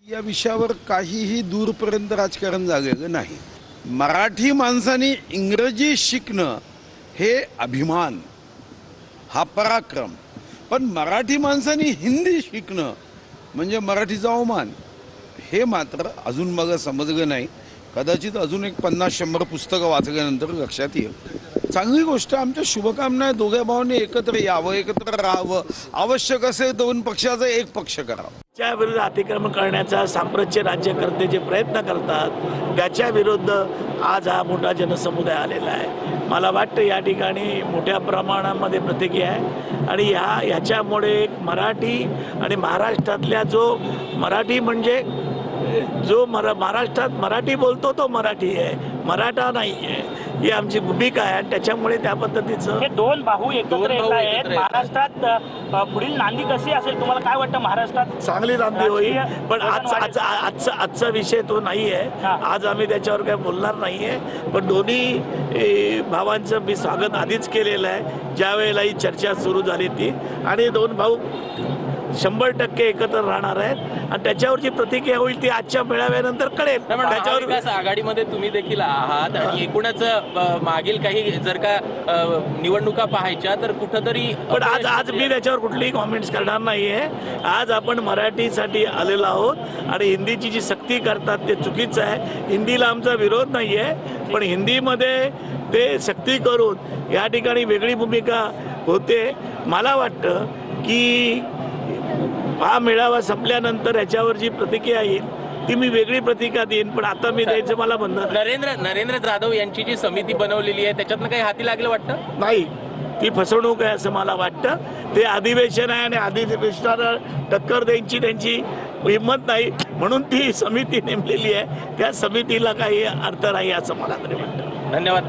या विषयावर काहीही दूरपर्यंत राजकारण झालेलं नाही। मराठी माणसाने इंग्रजी शिकणं हे अभिमान, हा पराक्रम, पण मराठी माणसाने हिंदी शिकणं म्हणजे मराठीचा अवमान, हे मात्र अजून मला समजलं नाही। कदाचित अजून एक 50-100 पुस्तकं वाचल्यानंतर लक्षात येईल। चांगली गोष्ट, आमच्या शुभकामना आहे दोघे भावांनी एकत्र यावं, एकत्र राहावं, आवश्यक असेल दोन पक्षाचा एक पक्ष करावा। त्या विरुद्ध अतिक्रमण करण्याचा साम्राज्य राज्यकर्ते जे प्रयत्न करतात त्याच्या विरुद्ध आज हा मोठा जनसमुदाय आलेला आहे। मला वाटतं या ठिकाणी मोठ्या प्रमाणामध्ये प्रतिक्रिया आहे आणि ह्याच्यामुळे मराठी आणि महाराष्ट्रातल्या जो मराठी म्हणजे जो महाराष्ट्रात मराठी बोलतो तो मराठी आहे, मराठा नाही आहे, ही आमची भूमिका आहे आणि त्याच्यामुळे त्या पद्धतीचं हे दोन भाऊ एकत्र येत आहेत। महाराष्ट्रात पुढील नांदी कशी असेल तुम्हाला काय वाटतं? महाराष्ट्रात चांगली नांदी होईल, पण आजचा विषय तो नाही आहे। आज आम्ही त्याच्यावर काय बोलणार नाही आहे, पण दोन्ही भावांचं मी स्वागत आधीच केलेलं आहे ज्या वेळेला ही चर्चा सुरू झाली ती, आणि दोन भाऊ 100% एकत्र राहणार आहेत आणि त्याच्यावरची प्रतिक्रिया होईल ती आजच्या मेळाव्यानंतर कळेल। त्याच्यावर विकास आघाडीमध्ये तुम्ही देखील आहात आणि एकूणच मागील काही जर का निवडणुका पाहायच्या तर कुठंतरी, पण आज मी त्याच्यावर कुठलीही कॉमेंट्स करणार नाहीये। आज आपण मराठीसाठी आलेलो आहोत आणि हिंदीची जी सक्ती करतात ते चुकीचं आहे। हिंदीला आमचा विरोध नाही आहे, पण हिंदीमध्ये ते सक्ती करून या ठिकाणी वेगळी भूमिका होते। मला वाटतं की हा मेळावा संपल्यानंतर याच्यावर जी प्रतिक्रिया येईल ती मी वेगळी प्रतिक्रिया देईन, पण आता मी द्यायचं मला बंधन। नरेंद्र जाधव यांची जी समिती बनवलेली आहे त्याच्यातनं काही हाती लागलं वाटतं? नाही, ती फसवणूक आहे असं मला वाटतं। ते अधिवेशन आहे आणि अधिवेशनाला टक्कर द्यायची त्यांची हिंमत नाही म्हणून ती समिती नेमलेली आहे। त्या समितीला काही अर्थ नाही असं मला तरी वाटतं। धन्यवाद।